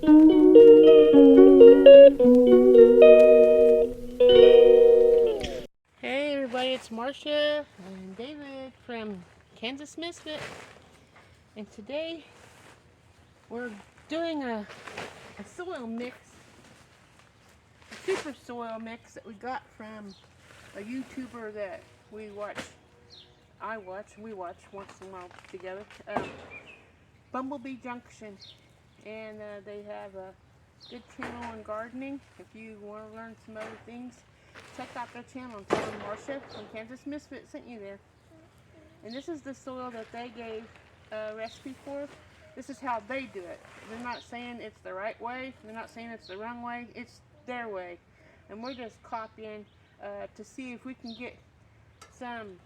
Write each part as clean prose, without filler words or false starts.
Hey everybody, it's Marcia and David from Kansas Misfit, and today we're doing a soil mix, a super soil mix that we got from a YouTuber that we watch once in a while together, Bumblebee Junction, and they have a good channel on gardening. If you want to learn some other things, check out their channel and tell them Marcia from Kansas Misfit sent you there. And this is the soil that they gave a recipe for. This is how they do it. They're not saying it's the right way. They're not saying it's the wrong way. It's their way. And we're just copying to see if we can get some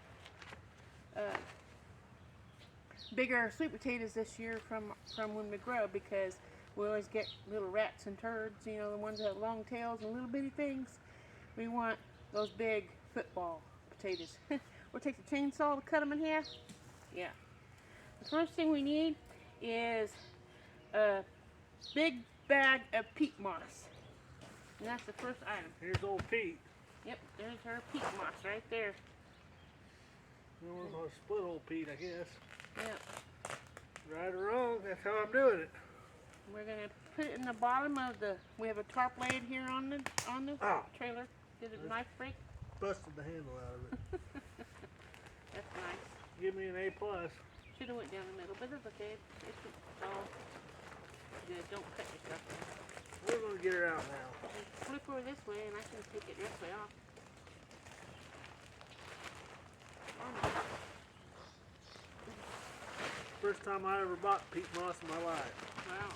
bigger sweet potatoes this year from when we grow, because we always get little rats and turds, you know, the ones that have long tails and little bitty things. We want those big football potatoes. We'll take the chainsaw to cut them in half. Yeah. The first thing we need is a big bag of peat moss. And that's the first item. Here's old Pete. Yep, there's our peat moss right there. We're going to split old Pete, I guess. Yep. Right or wrong, that's how I'm doing it. We're going to put it in the bottom of the, we have a tarp laid here on the trailer. Did a knife break? Busted the handle out of it. That's nice. Give me an A+. Should have went down the middle, but it's okay. It's all good. Don't cut yourself. We're going to get her out now. Just flip her this way and I can take it this way off. First time I ever bought peat moss in my life. Wow.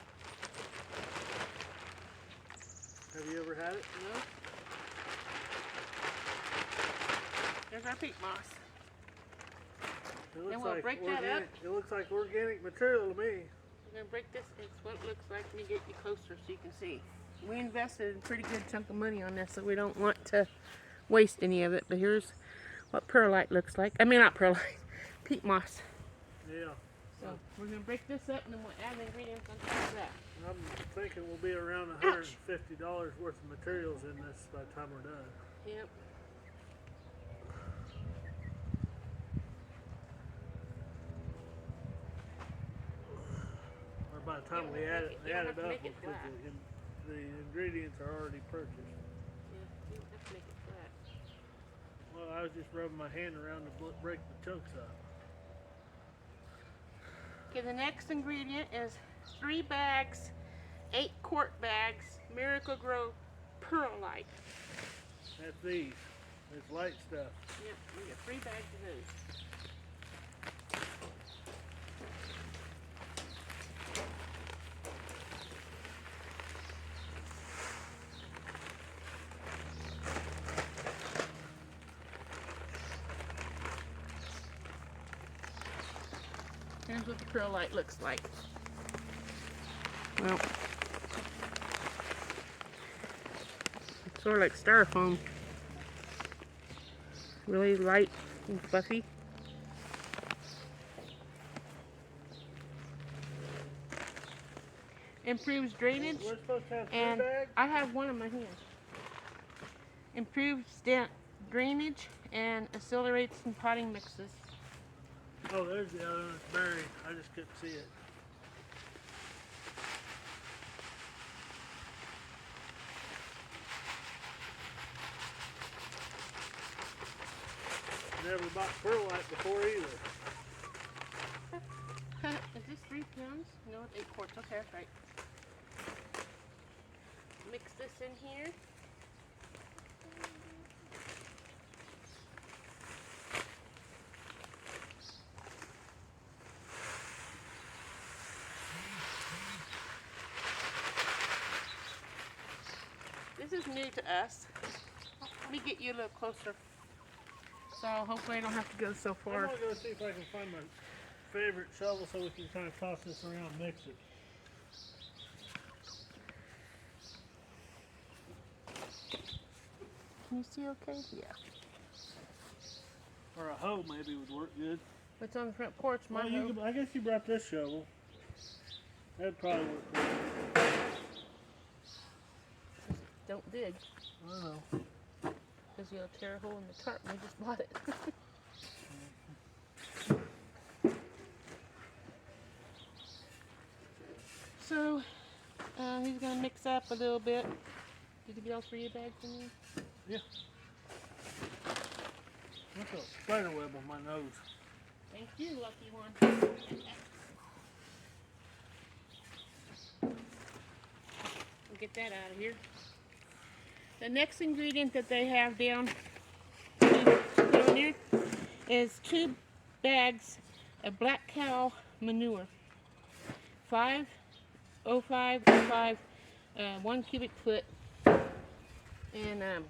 Have you ever had it? No. There's our peat moss. It looks Then we'll like break that organic. up. It looks like organic material to me. We're going to break this. It's what it looks like. Let me get you closer so you can see. We invested a pretty good chunk of money on this, so we don't want to waste any of it. But here's what perlite looks like. I mean, not perlite, peat moss. Yeah. So we're going to break this up and then we'll add the ingredients on top of that. I'm thinking we'll be around $150 worth of materials in this by the time we're done. Yep. Or by the time we add it up, because the ingredients are already purchased. Yeah, you don't have to make it flat. Well, I was just rubbing my hand around to break the chunks up. Okay, the next ingredient is 3 bags, 8-quart bags, Miracle Grow perlite. That's these. It's light stuff. Yep, we got 3 bags of those. Here's what the perlite looks like. Well, it's sort of like styrofoam. Really light and fluffy. Improves drainage. We're supposed to have 3 and bags? I have one in my hand. Improves drainage and accelerates some potting mixes. Oh, there's the other one. It's buried. I just couldn't see it. Never bought perlite before either. Is this 3 pounds? No, it's 8 quarts. Okay, that's right. Mix this in here. This is new to us. Let me get you a little closer. So hopefully I don't have to go so far. I'm going to go see if I can find my favorite shovel so we can kind of toss this around and mix it. Can you see okay? Yeah. Or a hoe maybe would work good. It's on the front porch, my hoe. I guess you brought this shovel. That'd probably work good. don't dig. I know. Because you'll tear a hole in the tarp and we just bought it. So, he's going to mix up a little bit. Did you get all 3 bags in there? Yeah. What's a spider web on my nose? Thank you, lucky one. We'll get that out of here. The next ingredient that they have down here is 2 bags of black cow manure. 505, 1 cubic foot. And then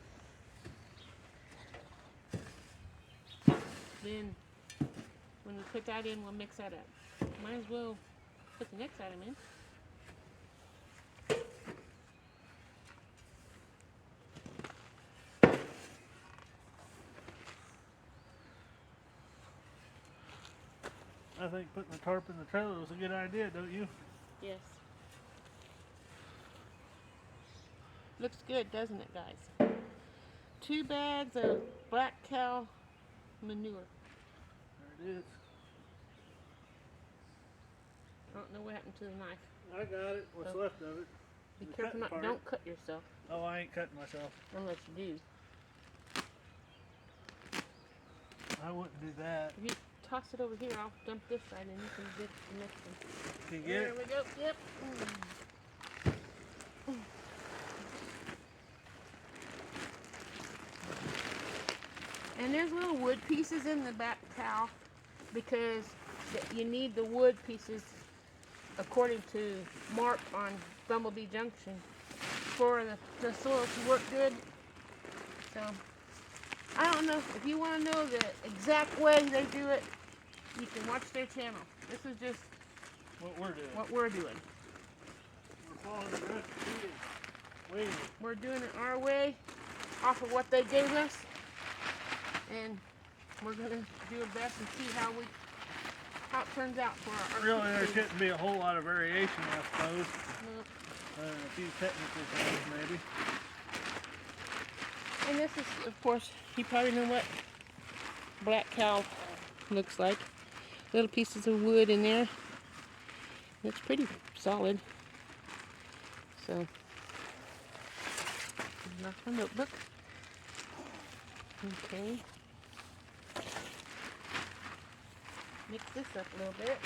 when we put that in, we'll mix that up. Might as well put the next item in. I think putting the tarp in the trailer was a good idea, don't you? Yes. Looks good, doesn't it, guys? 2 bags of black cow manure. There it is. I don't know what happened to the knife. I got it. What's left of it? Be The careful cutting not, part. don't cut yourself Oh, I ain't cutting myself. unless you do. I wouldn't do that. If you toss it over here, I'll dump this side and you can get the next one. Can you get There it? we go, yep. And there's little wood pieces in the back towel because you need the wood pieces according to Mark on Bumblebee Junction for the soil to work good. So I don't know if you want to know the exact way they do it, you can watch their channel. This is just What we're doing. what we're doing. We're following the recipe and waiting. We're doing it our way off of what they gave us. And we're going to do our best and see how it turns out for our Really, there food. shouldn't be a whole lot of variation, I suppose. Nope. A few technical things, maybe. And this is, of course, you probably know what black cow looks like. Little pieces of wood in there. It's pretty solid. So, not my notebook. Okay. Mix this up a little bit.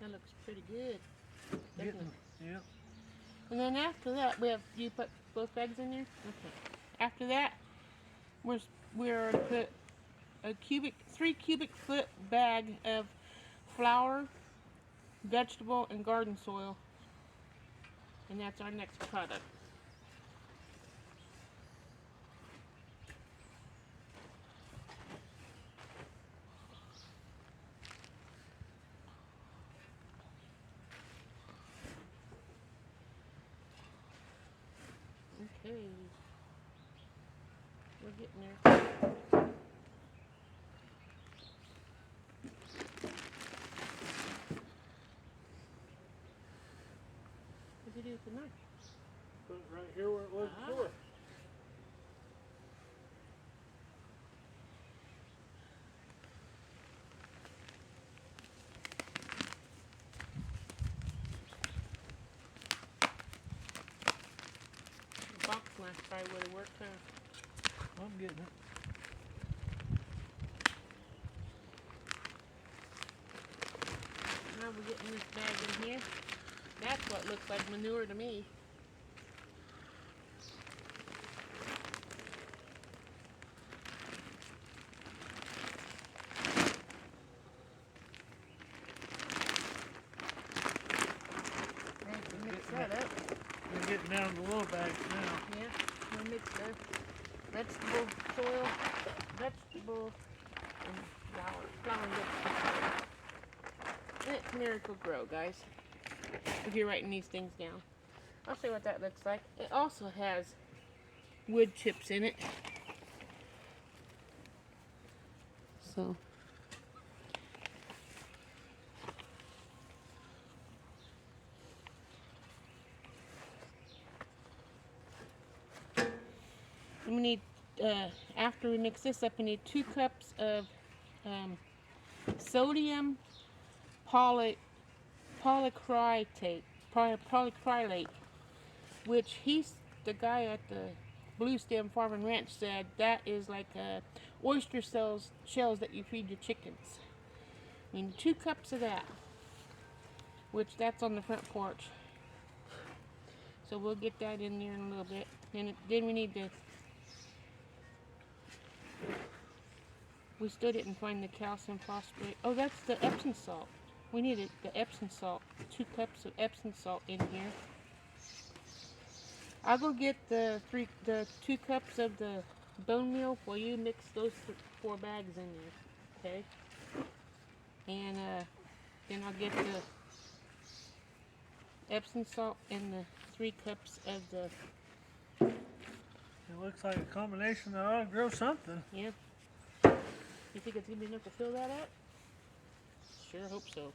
That looks pretty good. Definitely. Yep. And then after that, you put both eggs in there? Okay. After that, we're to put a 3 cubic foot bag of flour, vegetable, and garden soil. And that's our next product. Okay. We're getting there. What'd you do with the knife? Put it right here where it was before. The box knife probably would have worked, huh? I'm getting it. Now we're getting this bag in here. That's what looks like manure to me. Mix that up. We're getting down to the little bags now. Yeah, we'll mix the vegetable soil, vegetable and Flower and it's Miracle Grow, guys. If you're writing these things down. I'll show you what that looks like. It also has wood chips in it. So we need, after we mix this up, we need 2 cups of sodium polycrylate, which the guy at the Blue Stem Farm and Ranch said that is like oyster shells that you feed your chickens. We need 2 cups of that, which that's on the front porch. So we'll get that in there in a little bit. Then we need to. We still didn't find the calcium phosphate. Oh, that's the Epsom salt. We needed the Epsom salt. 2 cups of Epsom salt in here. I'll go get the 2 cups of the bone meal while you mix those 4 bags in there. Okay. And then I'll get the Epsom salt and the 3 cups of the. It looks like a combination that ought to grow something. Yeah. You think it's gonna be enough to fill that up? Sure hope so.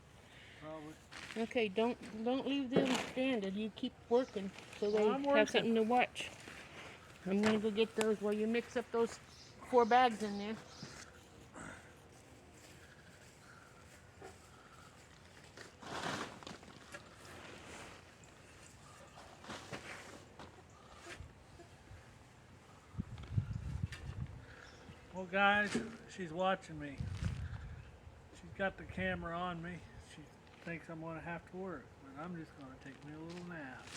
Probably. Okay, don't leave them stranded. You keep working so they I'm have working. something to watch. I'm gonna go get those while you mix up those 4 bags in there. Well, guys, she's watching me. She's got the camera on me. She thinks I'm going to have to work, but I'm just going to take me a little nap.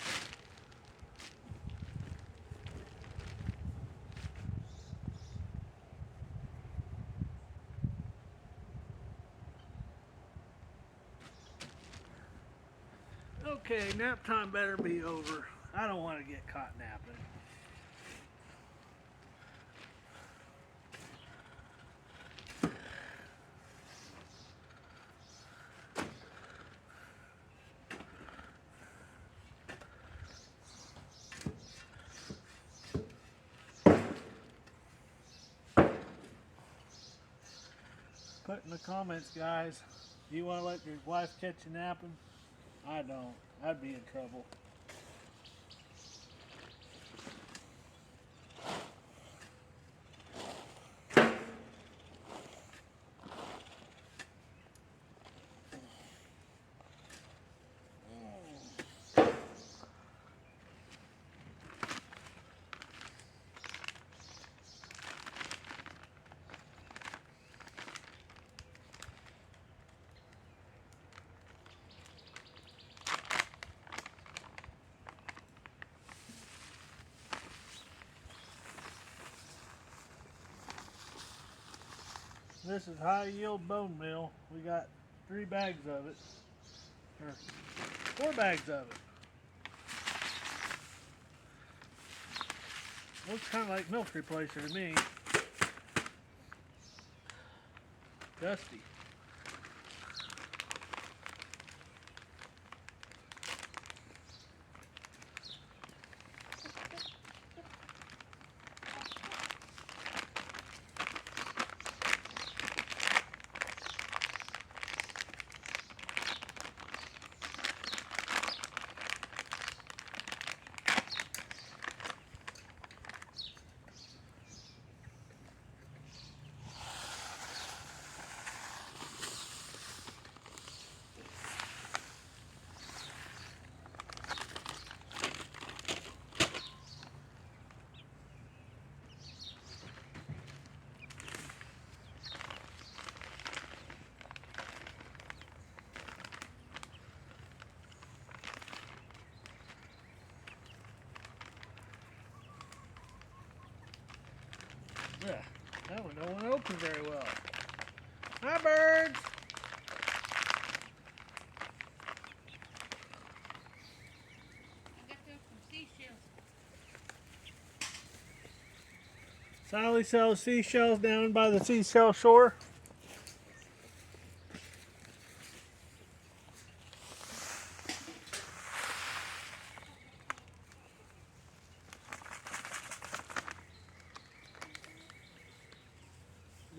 Okay, nap time better be over. I don't want to get caught napping. Put in the comments, guys, do you want to let your wife catch you napping? I don't. I'd be in trouble. This is high yield bone meal. We got 3 bags of it, or 4 bags of it. Looks kind of like milk replacer to me. Dusty. Yeah, that one don't want to open very well. Hi, birds! I got those from seashells. Sally sells seashells down by the seashell shore.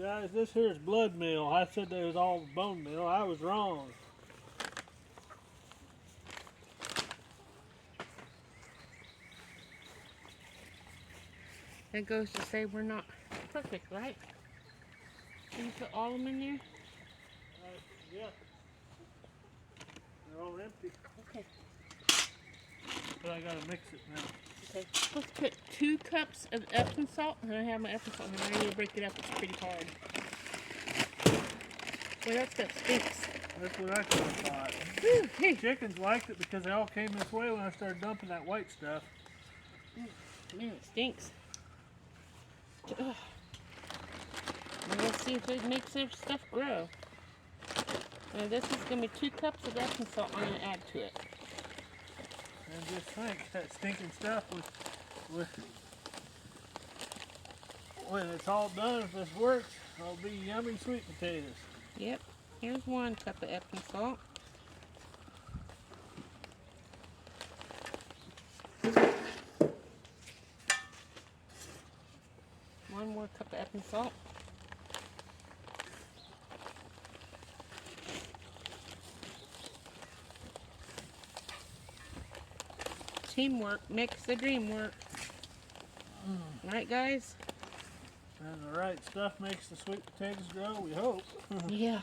Guys, this here is blood meal. I said there was all bone meal. I was wrong. That goes to say we're not perfect, right? Can you put all of them in there? Yeah. They're all empty. Okay. But I gotta mix it now. Okay. Let's put 2 cups of Epsom salt, and I have my Epsom salt here. I need to break it up. It's pretty hard. Boy, that stuff stinks. That's what I could have thought. Whew, hey. Chickens liked it because they all came this way when I started dumping that white stuff. Man, it stinks. Ugh. Now let's see if it makes their stuff grow. Now this is going to be 2 cups of Epsom salt I'm going to add to it. And just think, that stinking stuff when it's all done, if this works, it'll be yummy sweet potatoes. Yep. Here's 1 cup of Epsom salt. One more cup of Epsom salt. Teamwork makes the dream work. Right, guys? And the right stuff makes the sweet potatoes grow, we hope. Yeah.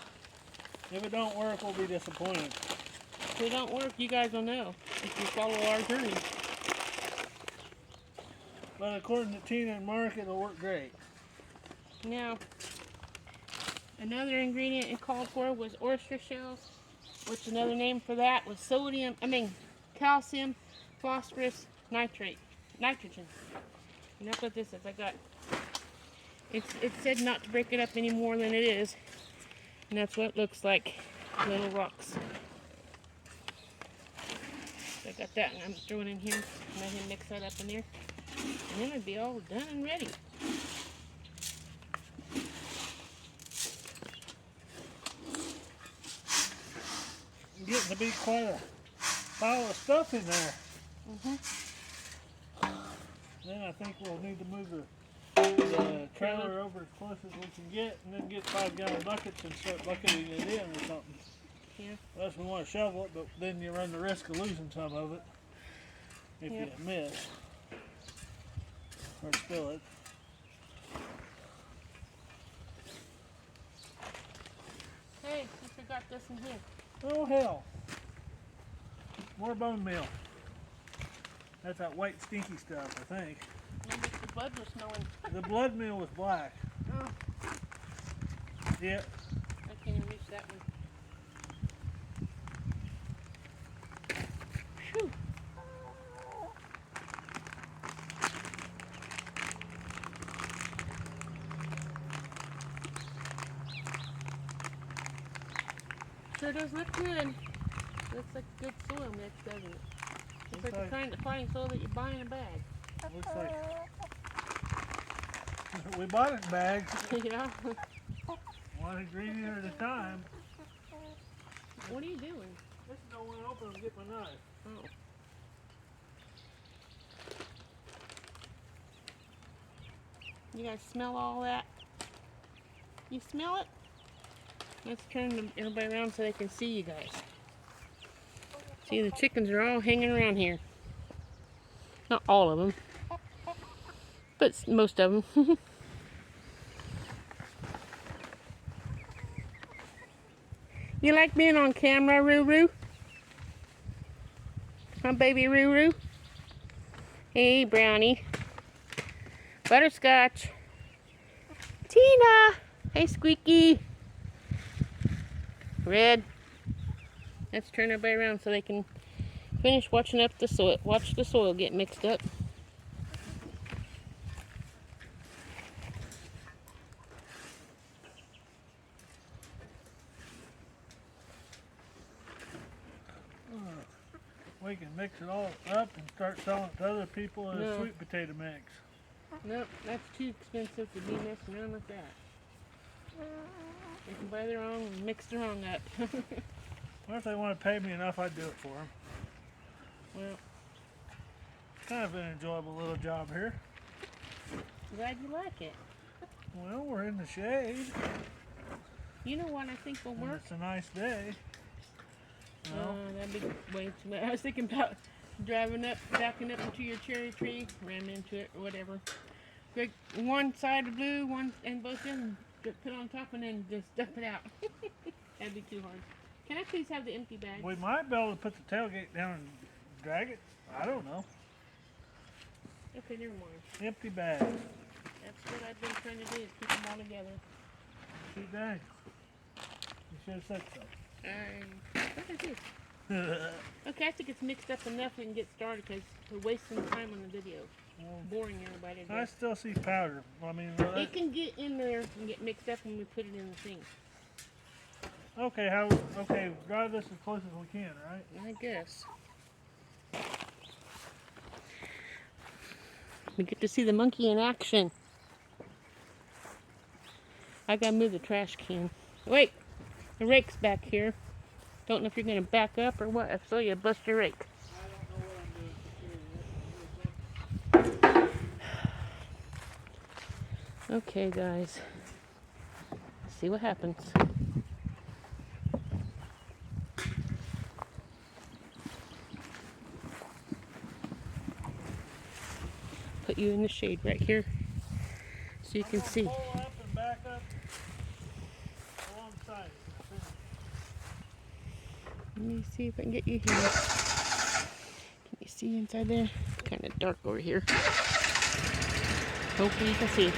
If it don't work, we'll be disappointed. If it don't work, you guys will know if you follow our journey. But according to Tina and Mark, it'll work great. Now, another ingredient it called for was oyster shells, which another name for that was calcium, phosphorus, nitrogen. And that's what this is. It said not to break it up any more than it is. And that's what it looks like, little rocks. So I got that, and I'm throwing in here. Let him mix that up in there. And then it'll be all done and ready. Getting to be quite a pile of stuff in there. Then I think we'll need to move the trailer over as close as we can get, and then get 5-gallon buckets and start bucketing it in or something. Yeah. Unless we want to shovel it, but then you run the risk of losing some of it if you miss or spill it. Hey, I forgot this in here. Oh hell! More bone meal. That's that white stinky stuff, I think. Maybe the blood was snowing. The blood meal was black. Oh, Yep. I can't even reach that one. Whew. Sure does look good. Looks like good soil mix, doesn't it? It's like the kind of fine soil that you buy in a bag. Looks like we bought it in bags, Yeah. one ingredient at a time. What are you doing? This don't want to open and get my knife. Oh. You guys smell all that? You smell it? Let's turn everybody around so they can see you guys. See, the chickens are all hanging around here. Not all of them, but most of them. You like being on camera, Roo-Roo? Huh, baby Roo-Roo? Hey, Brownie. Butterscotch. Tina! Hey, Squeaky. Red. Let's turn everybody around so they can finish watching up the soil. Watch the soil get mixed up. We can mix it all up and start selling it to other people as No. sweet potato mix. Nope, that's too expensive to be messing around with that. They can buy their own and mix their own up. Well, if they want to pay me enough, I'd do it for them. Well, Kind of an enjoyable little job here. glad you like it. Well, we're in the shade. You know what I think will And work? it's a nice day. No? That'd be way too much. I was thinking about backing up into your cherry tree, ram into it or whatever. Break one side of blue, one and both ends, put on top, and then just dump it out. That'd be too hard. Can I please have the empty bag? We might be able to put the tailgate down and drag it. I don't know. Okay, never mind. Empty bag. That's what I've been trying to do, is keep them all together. Empty bag. You should have said so. What is this? Okay, I think it's mixed up enough we can get started because we're wasting time on the video. Boring everybody to I death. still see powder. I mean, It can get in there and get mixed up when we put it in the thing. okay. Okay, drive this as close as we can, right? I guess. We get to see the monkey in action. I gotta move the trash can. Wait, the rake's back here. Don't know if you're gonna back up or what. If so, you bust your rake. I don't know what I'm doing. Okay, guys. Let's see what happens. Put you in the shade right here so you can see. Pull up and back up alongside it. Let me see if I can get you here. Can you see inside there? Kind of dark over here. Hopefully you can see.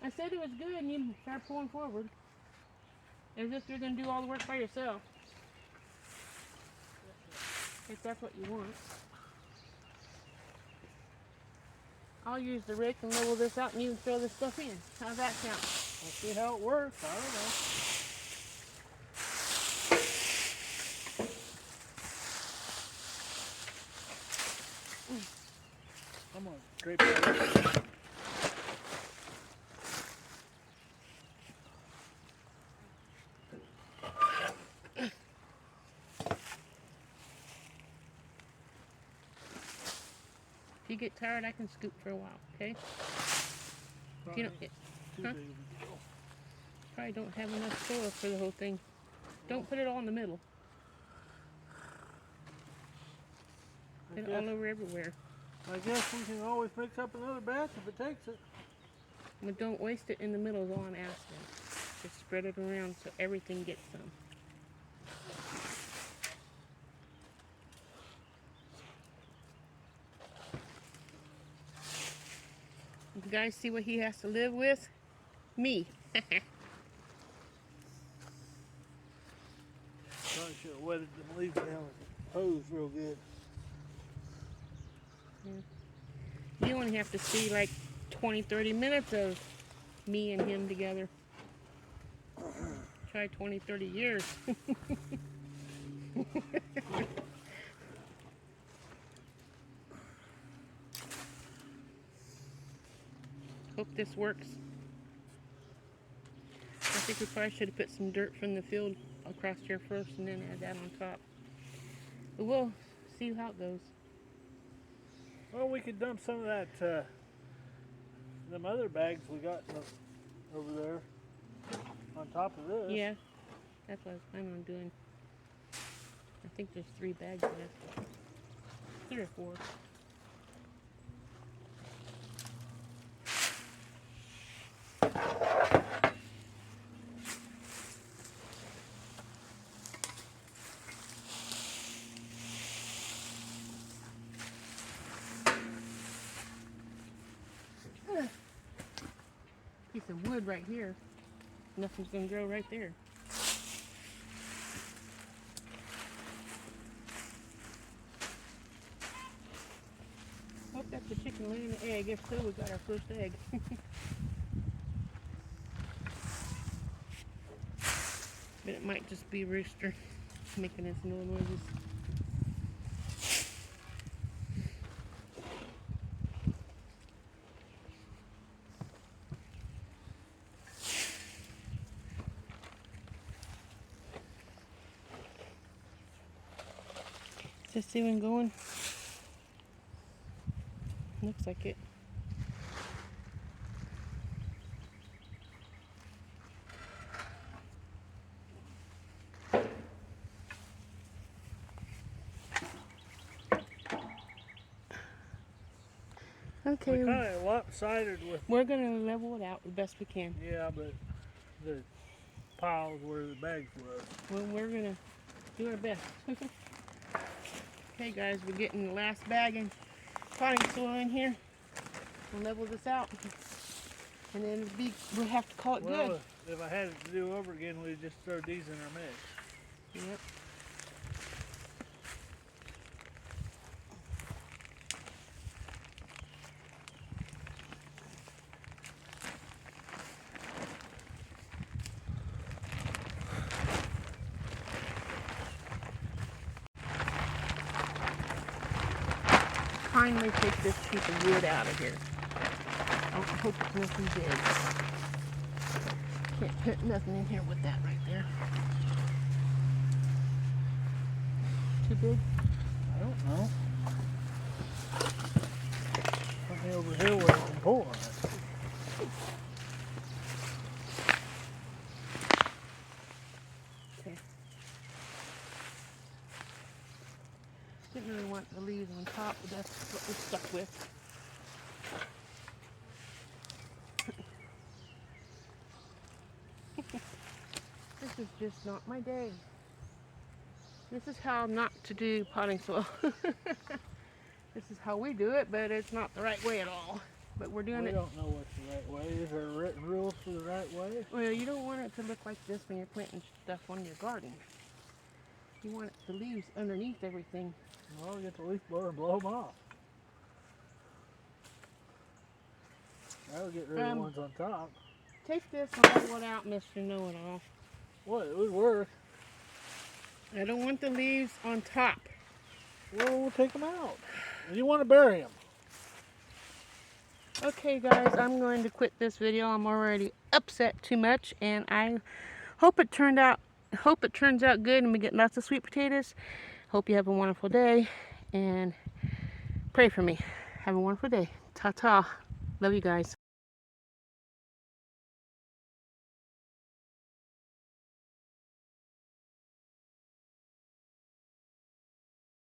I said it was good and you start pulling forward. As if you're going to do all the work by yourself. If that's what you want. I'll use the rake and level this out and you can throw this stuff in. How's that sound? We'll see how it works. I don't know. Come on, drape it up. If you get tired, I can scoop for a while, okay? If you don't, Too huh? big of a deal. Probably don't have enough soil for the whole thing. Don't put it all in the middle. Put it all over everywhere. I guess we can always mix up another batch if it takes it. But don't waste it in the middle is all I'm asking. Just spread it around so everything gets some. You guys see what he has to live with? Me. Probably should have wetted them leaves down with the hose real good. You only have to see like 20-30 minutes of me and him together. Try 20-30 years. Hope this works. I think we probably should have put some dirt from the field across here first and then add that on top. But we'll see how it goes. Well, we could dump some of that, them other bags we got over there on top of this. Yeah, that's what I was planning on doing. I think there's 3 bags left. 3 or 4. of wood right here. Nothing's gonna grow right there. Hope that's the chicken laying the egg. If so, we got our first egg. But it might just be rooster making its little noises. Is this even going? Looks like it. Okay. We kind of lopsided with. We're gonna level it out the best we can. Yeah, but the piles where the bags was. Well, we're gonna do our best. Okay, guys, we're getting the last bag and potting soil in here. We'll level this out, and then we'll have to call it good. If I had it to do over again, we'd just throw these in our mix. Yep. Kindly take this piece of wood out of here. I hope it's nothing big. Can't put nothing in here with that right there. Too big? I don't know. Put me over here where I can pull on it. Okay. Didn't really want the leaves on top, but that's what we're stuck with. This is just not my day. This is how not to do potting soil. This is how we do it, but it's not the right way at all. But we're doing it. We don't know what's the right way. Is there written rules for the right way? Well, you don't want it to look like this when you're planting stuff on your garden. You want the leaves underneath everything. Well, get the leaf blower and blow them off. That'll get rid of the ones on top. Take this and level it out, Mr. Know-It-All. Well, it would work. I don't want the leaves on top. Well, we'll take them out. You want to bury them. Okay, guys, I'm going to quit this video. I'm already upset too much, and I hope it turns out good and we get lots of sweet potatoes. Hope you have a wonderful day, and pray for me. Have a wonderful day. Ta-ta. Love you guys.